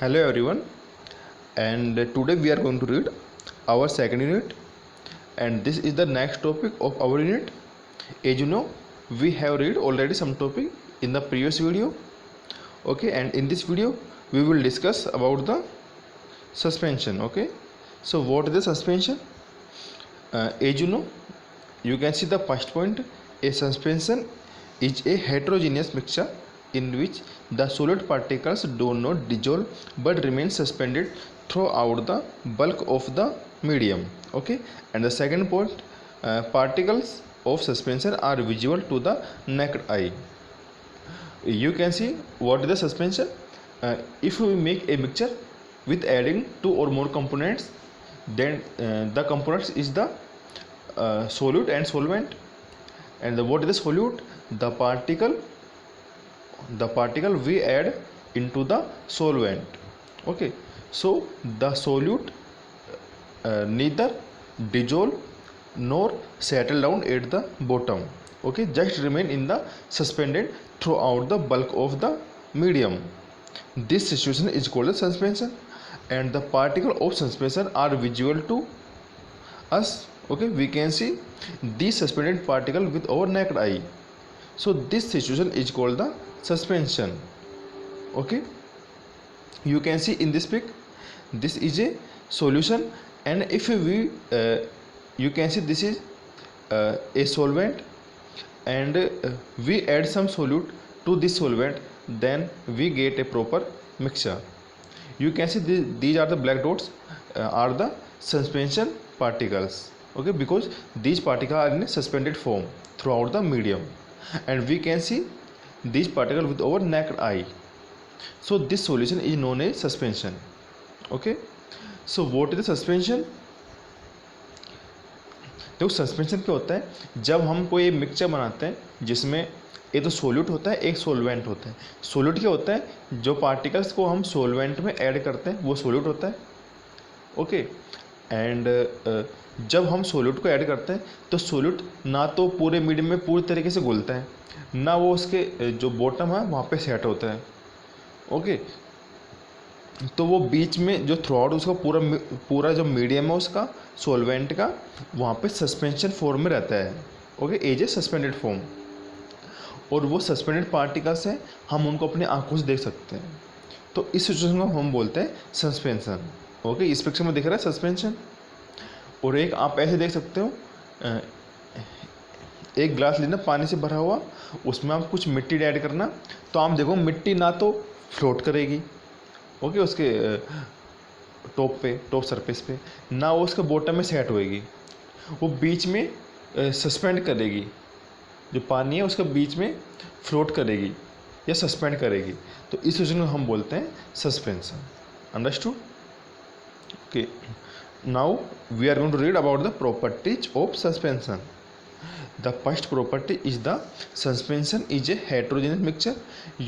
Hello everyone, and today we are going to read our second unit, and this is the next topic of our unit. As you know, we have read already some topic in the previous video. Okay, and in this video we will discuss about the suspension. Okay, so what is the suspension? As you know, you can see the first point. A suspension is a heterogeneous mixture in which the solid particles do not dissolve but remain suspended throughout the bulk of the medium. Okay, and the second point, particles of suspension are visible to the naked eye. You can see what is the suspension. If we make a mixture with adding two or more components, then the components is the solute and solvent. And what is the solute? The particle we add into the solvent. Okay, so the solute neither dissolve nor settle down at the bottom. Okay, just remain in the suspended throughout the bulk of the medium. This situation is called a suspension, and the particle of suspension are visible to us. Okay, we can see these suspended particle with our naked eye. So this situation is called the suspension. Okay, you can see in this pic, this is a solution, and if we you can see this is a solvent, and we add some solute to this solvent, then we get a proper mixture. You can see these are the black dots, are the suspension particles. Okay, because these particles are in a suspended form throughout the medium, and we can see these particles with our naked eye. So this solution is known as suspension. Okay, so what is the suspension? देखो suspension क्या होता है, जब हम कोई mixture बनाते हैं जिसमें एक तो सोल्यूट होता है, एक सोलवेंट होता है. सोल्यूट क्या होता है? जो पार्टिकल्स को हम सोलवेंट में ऐड करते हैं वो सोल्यूट होता है. ओके, एंड जब हम सोल्यूट को ऐड करते हैं तो सोल्यूट ना तो पूरे मीडियम में पूरी तरीके से घुलता है, ना वो उसके जो बॉटम है वहाँ पे सेट होता है. ओके, तो वो बीच में जो थ्रू आउट उसका पूरा जो मीडियम है उसका सॉल्वेंट का, वहाँ पे सस्पेंशन फॉर्म में रहता है. Okay, as a suspended form, और वो सस्पेंडेड पार्टिकल्स हैं, हम उनको अपनी आंखों से देख सकते हैं. तो इस सिचुएशन को हम बोलते हैं सस्पेंशन. ओके, इस पिक्चर में दिख रहा है सस्पेंशन. और एक आप ऐसे देख सकते हो, एक ग्लास लेना पानी से भरा हुआ, उसमें आप कुछ मिट्टी ऐड करना, तो आप देखो मिट्टी ना तो फ्लोट करेगी, ओके, उसके टॉप सरफेस पे, ना वो उसके बॉटम में सेट होएगी, वो बीच में सस्पेंड करेगी. जो पानी है उसके बीच में फ्लोट करेगी या सस्पेंड करेगी. तो इस सिचुएशन को हम बोलते हैं suspension. Understood? Okay, now we are going to read about the properties of suspension. The first property is the suspension is a heterogeneous mixture.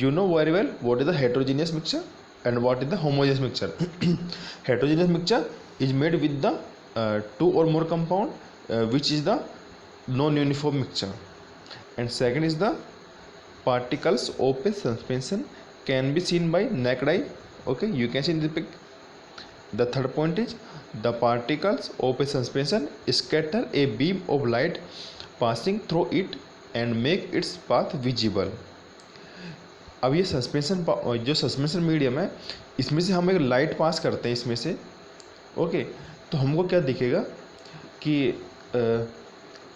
You know very well what is the heterogeneous mixture and what is the homogeneous mixture. Heterogeneous mixture is made with the two or more compound, which is the non-uniform mixture. And second is the particles of a suspension can be seen by naked eye. Okay, you can see in the pic. The third point is the particles of a suspension scatter a beam of light passing through it and make its path visible. अब ये suspension जो suspension medium है, इसमें से हम एक light pass करते हैं इसमें से. ओके, तो हमको क्या दिखेगा कि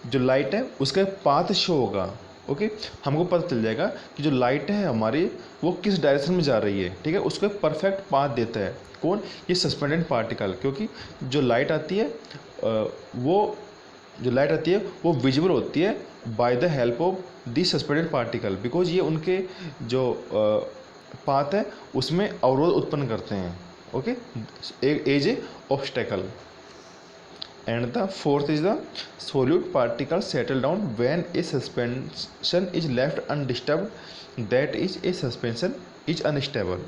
जो लाइट है उसका पाथ शो होगा. ओके, हमको पता चल जाएगा कि जो लाइट है हमारी वो किस डायरेक्शन में जा रही है. ठीक है, उसको एक परफेक्ट पाथ देता है कौन? ये सस्पेंडेड पार्टिकल. क्योंकि जो लाइट आती है वो विजिबल होती है by the help of the suspended particle, because ये उनके जो पाथ है उसमें अवरोध उत्पन्न करते हैं. Okay, as a obstacle. And the fourth is the solute particle settle down when a suspension is left undisturbed, that is a suspension is unstable.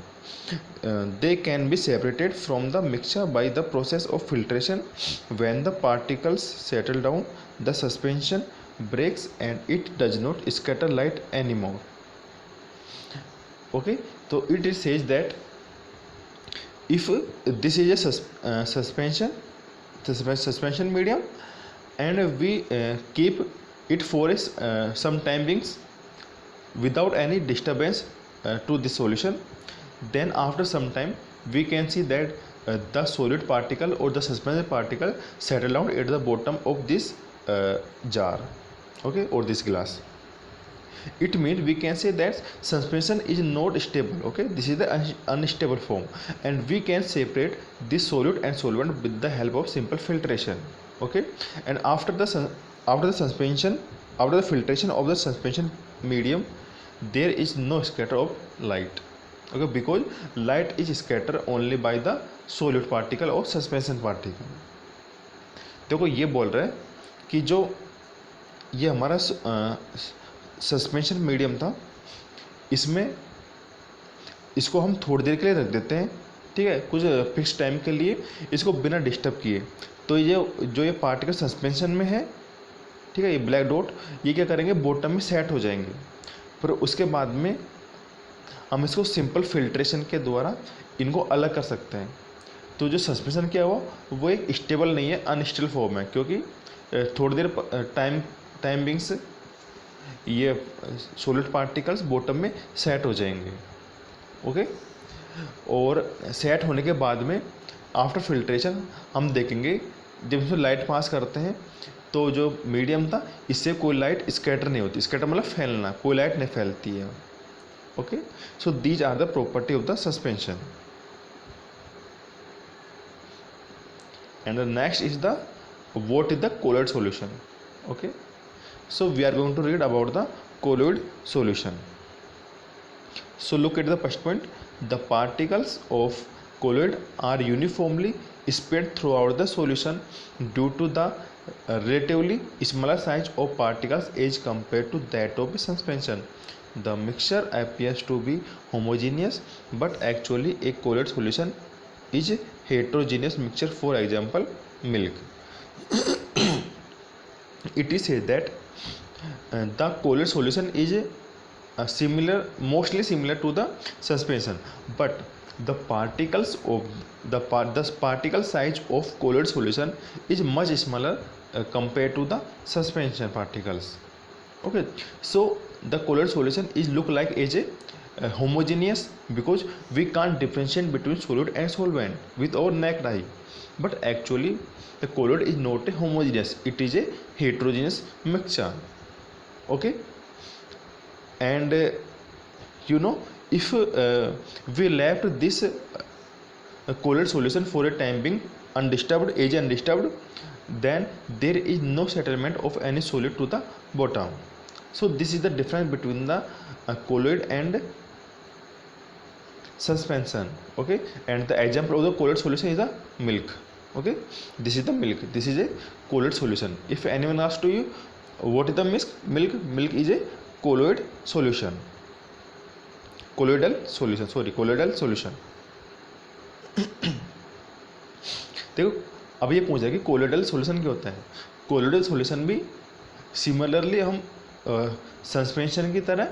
They can be separated from the mixture by the process of filtration. When the particles settle down, the suspension breaks and it does not scatter light anymore. Okay, so it says that if this is a suspension medium and we keep it for some time beings without any disturbance to the solution, then after some time we can see that the solid particle or the suspension particle settle down at the bottom of this jar, okay, or this glass. It means we can say that suspension is not stable, okay, this is the unstable form, and we can separate this solid and solvent with the help of simple filtration, okay. And after the filtration of the suspension medium, there is no scatter of light, okay, because light is scattered only by the solid particle or suspension particle. देखो ये बोल रहा है कि जो ये हमारा suspension medium था, इसमें इसको हम थोड़ी देर के लिए रख देते हैं, ठीक है, कुछ फिक्स टाइम के लिए, इसको बिना डिस्टर्ब किए। तो ये जो ये पार्टिकल सस्पेंशन में है, ठीक है, ये ब्लैक डॉट, ये क्या करेंगे, बॉटम में सेट हो जाएंगे। फिर उसके बाद में हम इसको सिंपल फिल्ट्रेशन के द्वारा इनको अलग कर सकते हैं। तो जो सस्पेंशन क्या हुआ, वो एक स्टेबल नहीं है, अनस्टेबल फॉर्म है, क्योंकि थोड़ी देर टाइम बिंग्स ये सॉलिड पार्टिकल्स बॉटम में सेट हो जाएंगे, ओके। और सेट होने के बाद में आफ्टर फिल्ट्रेशन हम देखेंगे, जब इसमें लाइट पास करते हैं तो जो मीडियम था इससे कोई लाइट स्कैटर नहीं होती, स्कैटर मतलब फैलना, कोई लाइट नहीं फैलती है, okay. So these are the property of the suspension. And the next is the what is the colloid solution, okay. So we are going to read about the colloid solution. So look at the first point. The particles of colloid are uniformly spread throughout the solution due to the relatively smaller size of particles as compared to that of suspension. The mixture appears to be homogeneous, but actually a colloid solution is heterogeneous mixture. For example, milk. It is said that the colloid solution is mostly similar to the suspension, but the particles of the particle size of colloid solution is much smaller compared to the suspension particles, okay. So the colloid solution is look like as a homogeneous, because we can't differentiate between solid and solvent with our naked eye, but actually the colloid is not a homogeneous, it is a heterogeneous mixture, okay. And you know, if we left this colloid solution for a time being undisturbed, then there is no settlement of any solid to the bottom. So this is the difference between the colloid and suspension, okay. And the example of the colloid solution is the milk, okay. This is the milk, this is a colloid solution. If anyone asks to you what is the milk is a colloid solution, colloidal solution। देखो अब ये पूछा कि colloidal solution क्या होता है। Colloidal solution भी similarly हम सस्पेंशन की तरह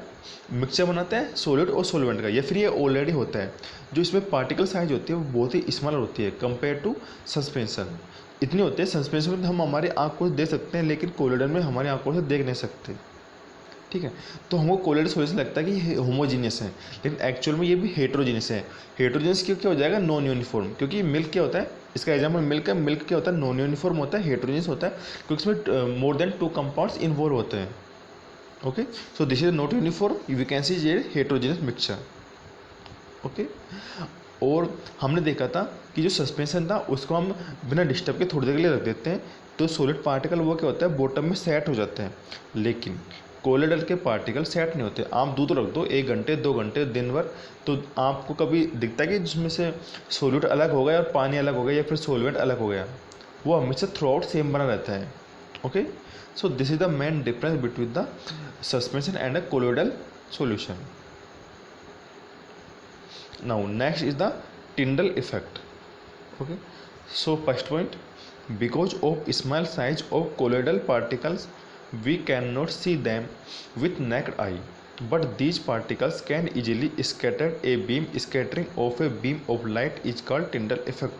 मिक्सचर बनाते हैं सॉलिड और सॉल्वेंट का, या फिर ये ऑलरेडी होता है। जो इसमें पार्टिकल साइज होती है वो बहुत ही स्मॉलर होती है कंपेयर टू सस्पेंशन। इतनी होते हैं सस्पेंशन में हम हमारी आँख को देख सकते हैं, लेकिन कोलोइडल में हमारी आँखों से देख नहीं सकते, ठीक है। तो हमको कोलोइडल सॉल्यूशन लगता है कि ये होमोजीनियस है, लेकिन एक्चुअल में ये भी हेट्रोजीनियस है। हेट्रोजीनियस क्यों क्या हो जाएगा, नॉन यूनिफॉर्म, क्योंकि मिल्क क्या होता है, इसका एग्जाम्पल मिल्क है। मिल्क क्या होता है, नॉन यूनिफॉर्म होता है, हेट्रोजीनियस होता है, क्योंकि इसमें मोर देन 2 कंपाउंड्स इन्वॉल्व होते हैं, okay. So this is not uniform, you can सी ये हेट्रोजीनियस मिक्सचर, ओके। और हमने देखा था कि जो सस्पेंशन था उसको हम बिना डिस्टर्ब के थोड़ी देर के लिए रख देते हैं, तो सॉलिड पार्टिकल वो क्या होता है, बॉटम में सेट हो जाते हैं। लेकिन कोलोइडल के पार्टिकल सेट नहीं होते। आप दूध रख दो 1 घंटे 2 घंटे दिन भर, तो आपको कभी दिखता है कि जिसमें से सॉल्यूट अलग हो गया और पानी अलग हो गया या फिर सॉल्वेंट अलग हो गया, वो हमेशा थ्रू आउट सेम बना रहता है, okay. So this is the main difference between the suspension and a colloidal solution. Now next is the Tyndall effect, okay. So first point, because of small size of colloidal particles we cannot see them with naked eye, but these particles can easily scatter. A beam scattering of a beam of light is called Tyndall effect,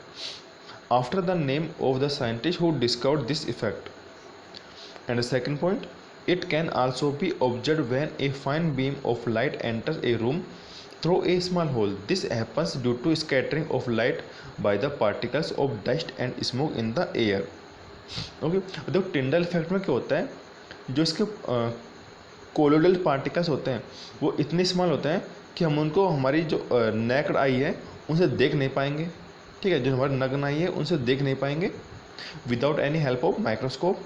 after the name of the scientist who discovered this effect. And the second point, it can also be observed when a fine beam of light enters a room through a small hole. This happens due to scattering of light by the particles of dust and smoke in the air. Okay, देखो Tyndall effect में क्या होता है, जो इसके colloidal particles होते हैं वो इतने स्मॉल होते हैं कि हम उनको हमारी जो नेक्ड आई है उनसे देख नहीं पाएंगे, ठीक है, जो हमारी नग्न आई है उनसे देख नहीं पाएंगे without any help of microscope.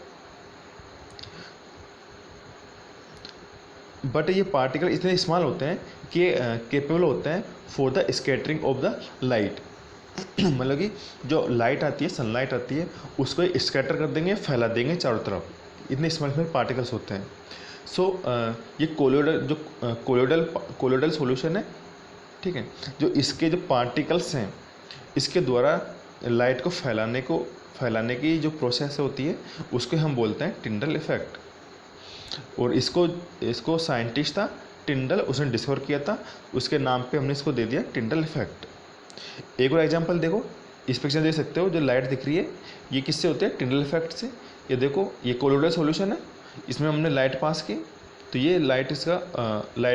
But ये पार्टिकल इतने स्मॉल होते हैं कि केपेबल होते हैं for the scattering of the light. मतलब कि जो लाइट आती है, सनलाइट आती है, उसको स्कैटर कर देंगे, फैला देंगे चारों तरफ, इतने स्मॉल स्मॉल पार्टिकल्स होते हैं। सो ये कोलोइडल सॉल्यूशन है, ठीक है, जो इसके जो पार्टिकल्स हैं इसके द्वारा लाइट को फैलाने की जो प्रोसेस होती है उसको हम बोलते हैं टिंडल इफेक्ट। और इसको साइंटिस्ट था टिंडल, उसने डिस्कवर किया था, उसके नाम पे हमने इसको दे दिया टिंडल इफेक्ट। एक और एग्जांपल देखो, इस पिक्चर देख सकते हो, जो लाइट दिख रही है ये किससे होती है, टिंडल इफेक्ट से। ये देखो ये कोलोइडल सॉल्यूशन है, इसमें हमने लाइट पास की तो ये लाइट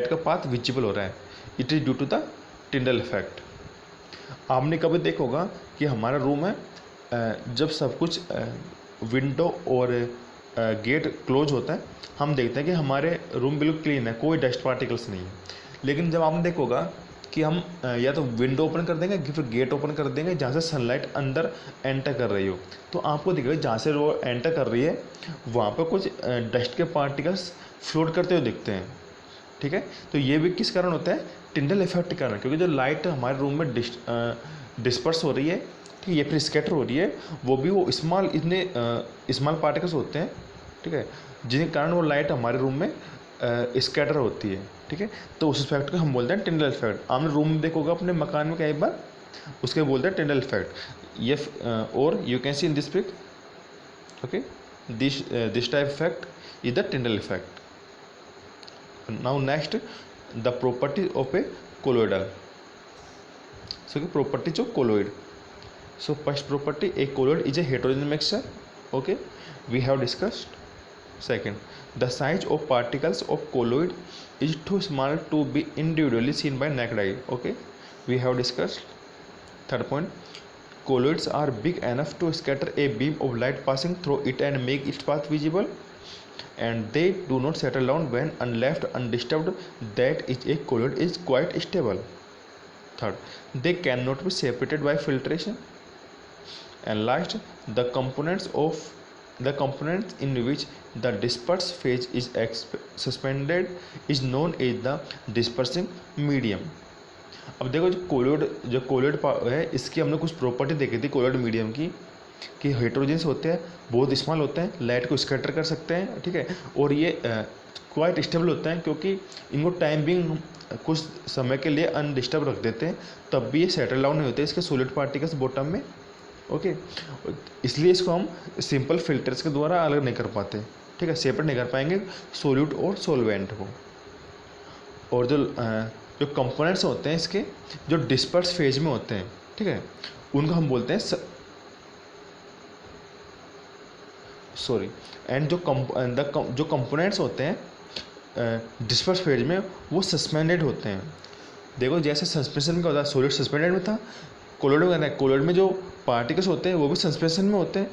का पाथ विजिबल हो रहा है, it is due to the Tyndall effect. आपने कभी देखा होगा कि हमारा रूम है, जब सब कुछ विंडो और गेट क्लोज होता है हम देखते हैं कि हमारे रूम बिल्कुल क्लीन है, कोई डस्ट पार्टिकल्स नहीं है। लेकिन जब आपने देखा होगा कि हम या तो विंडो ओपन कर देंगे फिर गेट ओपन कर देंगे जहाँ से सनलाइट अंदर एंटर कर रही हो, तो आपको दिखेगा जहाँ से वो एंटर कर रही है वहाँ पर कुछ डस्ट के पार्टिकल्स फ्लोट करते हुए दिखते हैं, ठीक है। तो ये भी किस कारण होता है, टिंडल इफेक्ट के कारण, क्योंकि जो लाइट हमारे रूम में डिस्पर्स हो रही है, ठीक है, या फिर स्कैटर हो रही है, वो भी वो इतने स्मॉल पार्टिकल्स होते हैं, ठीक है, जिनके कारण वो लाइट हमारे रूम में स्कैटर होती है, ठीक है। तो उस इफेक्ट को हम बोलते हैं टिंडल इफेक्ट। आपने रूम में देखोगे अपने मकान में कई बार, उसके बोलते हैं टिंडल इफेक्ट। ये और you can see in this pic, okay, this type effect is the Tyndall effect. Now next, the properties of a colloidal. So properties of colloid. So first property, a colloid is a heterogeneous mixture, okay, we have discussed. Second, the size of particles of colloid is too small to be individually seen by naked eye, okay, we have discussed. Third point, colloids are big enough to scatter a beam of light passing through it and make its path visible, and they do not settle down when left undisturbed. That is, a colloid is quite stable. Third, they cannot be separated by filtration. And last, the components in which the dispersed phase is suspended is known as the dispersing medium. अब देखो जो colloid है, इसकी हमने कुछ property देखी थी colloid medium की, कि हेट्रोजेंस होते हैं, बहुत स्मॉल होते हैं, लाइट को स्कैटर कर सकते हैं, ठीक है, और ये क्वाइट स्टेबल होते हैं, क्योंकि इनको टाइम बिंग कुछ समय के लिए अनडिस्टर्ब रख देते हैं, तब भी ये सेटल डाउन नहीं होते इसके सॉलिड पार्टिकल्स बॉटम में, ओके। इसलिए इसको हम सिंपल फिल्टर्स के द्वारा अलग नहीं कर पाते, ठीक है, सेपरेट नहीं कर पाएंगे सोल्यूट और सोलवेंट को। और जो कंपोनेंट्स होते हैं इसके, जो डिस्पर्स फेज में होते हैं, ठीक है, उनको हम बोलते हैं एंड जो कंपोनेंट्स होते हैं डिस्पर्स फेज में वो सस्पेंडेड होते हैं। देखो जैसे सस्पेंशन में क्या होता है, सॉलिड सस्पेंडेड में था, कोलोइड में जो पार्टिकल्स होते हैं वो भी सस्पेंशन में होते हैं,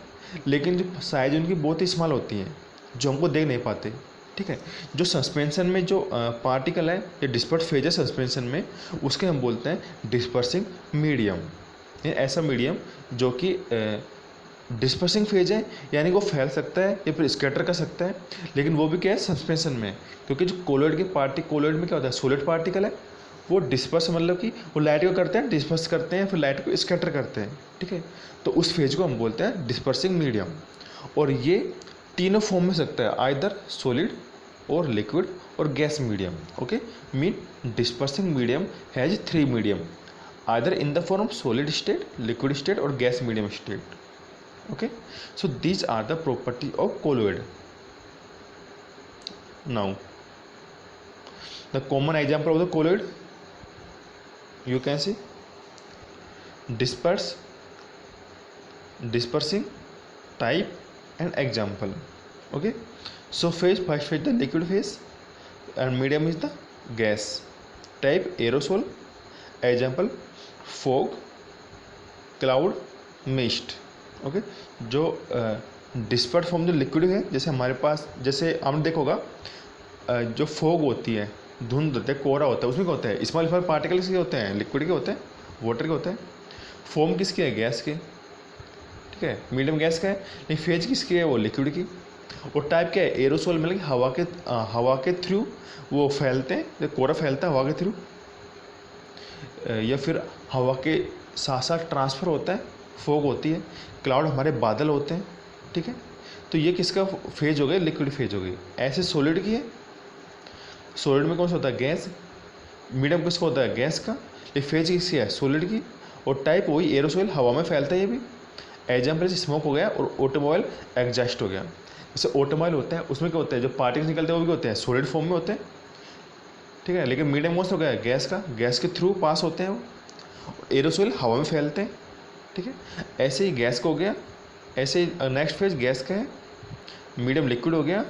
लेकिन जो साइज उनकी बहुत ही स्मॉल होती है, जो हमको देख नहीं पाते, ठीक है। जो सस्पेंशन में जो पार्टिकल है या डिस्पर्स फेज है सस्पेंशन में, उसके हम बोलते हैं डिस्पर्सिंग मीडियम। ऐसा मीडियम जो कि डिस्पर्सिंग फेज है, यानी वो फैल सकता है या फिर स्कैटर कर सकता है, लेकिन वो भी क्या है, सस्पेंशन में। क्योंकि जो कोलोइड में क्या होता है, सॉलिड पार्टिकल है, वो डिस्पर्स मतलब कि वो लाइट को करते हैं, डिस्पर्स करते हैं, फिर लाइट को स्कैटर करते हैं, ठीक है। तो उस फेज को हम बोलते हैं डिस्पर्सिंग मीडियम। और ये तीनों फॉर्म में सकता है, either solid or liquid or gas medium, okay. Mean dispersing medium has 3 medium, either in the form solid state, liquid state or gas medium state, okay. So these are the property of colloid. Now The common example of the colloid, you can see disperse, dispersing, type and example. Okay, so phase, first phase the liquid phase and medium is the gas. Type aerosol, example fog, cloud, mist. Okay, जो disperse form जो liquid है, जैसे हमारे पास, जैसे आपने देखा होगा जो फोग होती है, धुंध होता है, कोहरा होता है, उसमें क्या होता है, स्मॉल स्मॉल पार्टिकल किसके होते हैं, लिक्विड के होते हैं, वाटर के होते हैं। फोम किसके है, गैस के, ठीक है। मीडियम गैस का है, नहीं फेज किसकी है, वो लिक्विड की। और टाइप क्या है, एरोसोल, मतलब हवा के थ्रू वो फैलते हैं, जब कोहरा फैलता है हवा के थ्रू, या फिर हवा के साथ साथ ट्रांसफ़र होता है, फोग होती है। क्लाउड हमारे बादल होते हैं, ठीक है। तो ये किसका फेज हो गया, लिक्विड फेज हो गई। ऐसे सॉलिड की है, सॉलिड में कौन सा होता है, गैस। मीडियम किसका होता है, गैस का। ये फेज किसकी है, सॉलिड की। और टाइप वही एरोसोल, हवा में फैलता है ये भी। एग्जाम्पल स्मोक हो गया और ऑटोमोबाइल एग्जॉस्ट हो गया। जैसे ऑटोमोबाइल होता है, उसमें क्या होता है, जो पार्टिकल्स निकलते हैं वो भी होते हैं सॉलिड फॉर्म में होते हैं, ठीक है। लेकिन मीडियम मोस्ट हो गया गैस का, गैस के थ्रू पास होते हैं वो। एरोसोल हवा में फैलते हैं, ठीक है। ऐसे ही गैस का हो गया, ऐसे ही नेक्स्ट फेज गैस का है, मीडियम लिक्विड हो गया,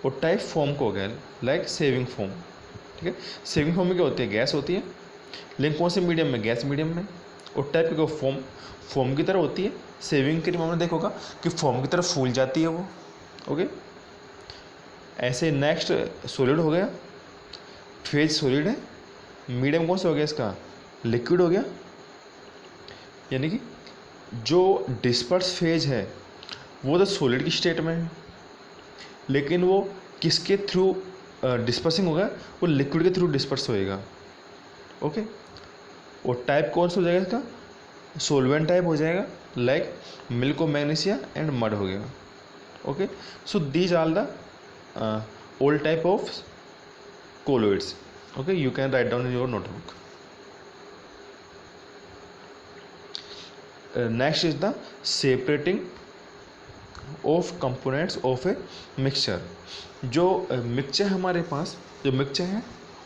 और टाइप फॉर्म को हो गया, लाइक सेविंग फॉर्म, ठीक है। सेविंग फॉर्म में क्या होती है, गैस होती है, लेकिन कौन से मीडियम में, गैस मीडियम में। और टाइप का फॉर्म, फॉर्म की तरह होती है। सेविंग के मामले में देखा होगा कि फॉर्म की तरह फूल जाती है वो, ओके। ऐसे नेक्स्ट सॉलिड हो गया, फेज सॉलिड है, मीडियम कौन सा हो गया इसका, लिक्विड हो गया। यानी कि जो डिस्पर्स फेज है वो तो सॉलिड की स्टेट में है, लेकिन वो किसके थ्रू डिस्पर्सिंग होगा, वो लिक्विड के थ्रू डिस्पर्स होएगा, ओके। और टाइप कौन सा हो जाएगा इसका, सोलवेंट टाइप हो जाएगा, like milk of magnesia and mud हो गया, okay. So these are the all type of colloids, okay, you can write down in your notebook. Next is the separating of components of a mixture. जो mixture हमारे पास, जो mixture है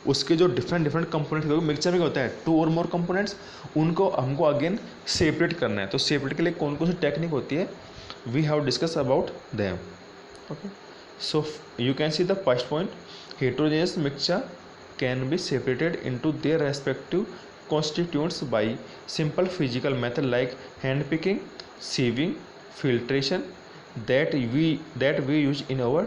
उसके जो different components, क्योंकि mixture में क्या होता है, 2 और मोर कंपोनेंट्स, उनको हमको अगेन सेपरेट करना है। तो सेपरेट के लिए कौन कौन सी टेक्निक होती है, we have discuss about them, okay. So you can see the first point, heterogeneous mixture can be separated into their respective constituents by simple physical method like hand picking, sieving, filtration that we use in our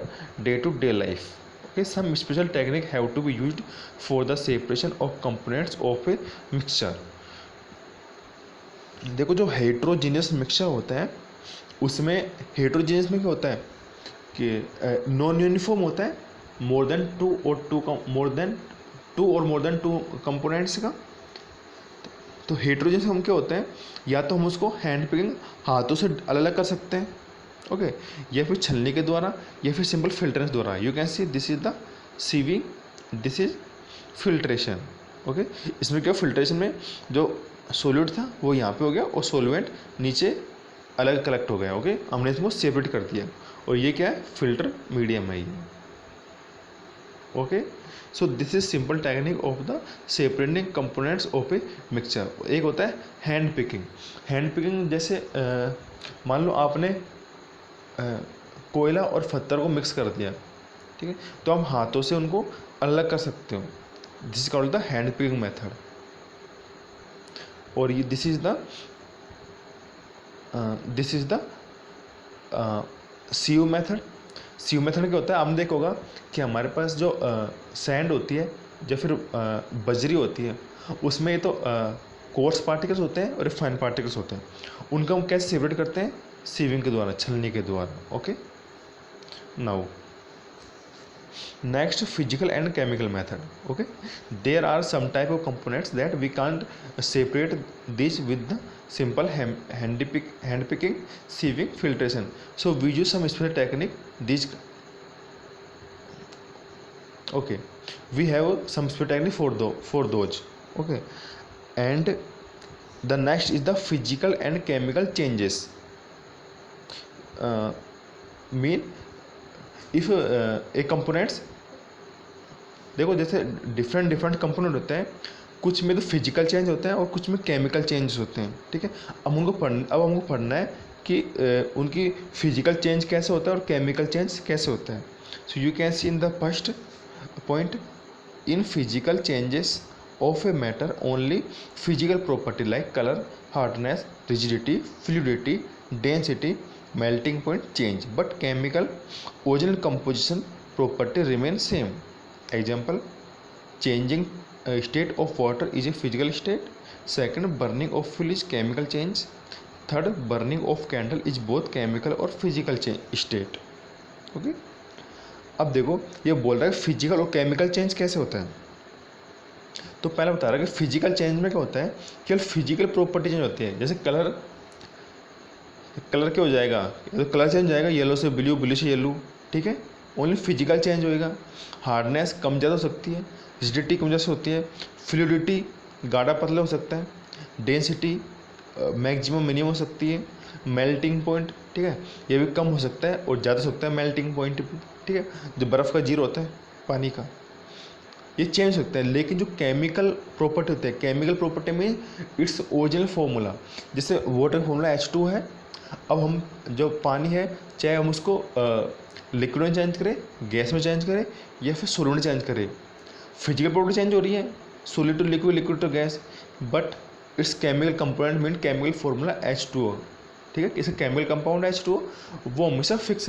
day-to-day life. Okay, some special technique have to be used for the separation of components of a mixture. देखो जो heterogeneous mixture होता है उसमें heterogeneous में क्या होता है कि नॉन यूनिफॉर्म होता है, मोर देन टू कंपोनेंट्स का। तो हेट्रोजेनियस हम क्या होते हैं, या तो हम उसको हैंड पिकिंग, हाथों से अलग अलग कर सकते हैं, ओके, या फिर छलनी के द्वारा, या फिर सिंपल फिल्टरेंस द्वारा। You can see this is the sieving, this is filtration, okay. इसमें क्या, फिल्ट्रेशन में जो सॉल्यूट था वो यहाँ पे हो गया और सॉल्वेंट नीचे अलग कलेक्ट हो गया, ओके। हमने इसको सेपरेट कर दिया, और ये क्या है, फिल्टर मीडियम है ये, okay. So this is simple technique of the separating components of a mixture. एक होता है हैंड पिकिंग। हैंड पिकिंग जैसे मान लो आपने कोयला और पत्थर को मिक्स कर दिया, ठीक है, तो हम हाथों से उनको अलग कर सकते हो, this is called the hand picking method. और ये this is the sieve method. Sieve method क्या होता है, आपने देखा होगा कि हमारे पास जो सैंड होती है या फिर बजरी होती है, उसमें तो कोर्स पार्टिकल्स होते हैं और फाइन पार्टिकल्स होते हैं। उनका हम कैसे सेपरेट करते हैं, सीविंग के द्वारा, छलनी के द्वारा, okay. Now next, physical and chemical method, okay. There are some type of components that we can't separate this with the simple hand picking, sieving, filtration. So we use some special technique, these, okay, we have some special technique for those, okay. And the next is the physical and chemical changes. Mean if a components देखो जैसे different different component होते हैं, कुछ में तो physical change होते हैं और कुछ में केमिकल चेंजेस होते हैं, ठीक है। अब हमको पढ़ना है कि उनकी फिजिकल चेंज कैसे होता है और केमिकल चेंज कैसे होता है। सो you can see in the first point, in physical changes of a matter only physical property like color, hardness, rigidity, fluidity, density, melting point change, but chemical original composition property remain same. Example, changing state of water is a physical state. Second, burning of fuel is chemical change. Third, burning of candle is both chemical और physical state. Okay. अब देखो ये बोल रहा है physical और chemical change कैसे होता है। तो पहले बता रहा है कि फिजिकल चेंज में क्या होता है, केवल फिजिकल प्रॉपर्टी चेंज होती है। जैसे कलर, कलर क्या हो जाएगा, तो कलर चेंज हो जाएगा, येलो से ब्लू, ब्लू से येलो, ठीक है, ओनली फिजिकल चेंज होएगा। हार्डनेस कम ज़्यादा हो सकती है, रिजिडिटी कम ज़्यादा होती है, फ्लूइडिटी गाढ़ा पतला हो सकता है, डेंसिटी मैक्सिमम मिनिमम हो सकती है, मेल्टिंग पॉइंट, ठीक है, ये भी कम हो सकता है और ज़्यादा हो सकता है मेल्टिंग पॉइंट भी, ठीक है, जो बर्फ़ का जीरो होता है पानी का, ये चेंज हो सकता है। लेकिन जो केमिकल प्रॉपर्टी होती है, केमिकल प्रॉपर्टी में इट्स ओरिजिनल फॉर्मूला, जैसे वाटर फॉर्मूला H2 है, अब हम जो पानी है चाहे हम उसको लिक्विड में चेंज करें, गैस में चेंज करें या फिर सॉलिड में चेंज करें, फिजिकल प्रॉपर्टी चेंज हो रही है, solid to liquid, liquid to gas, but it's chemical component mean chemical formula H2O, ठीक है। इसे केमिकल कंपाउंड H2O वो हमेशा फिक्स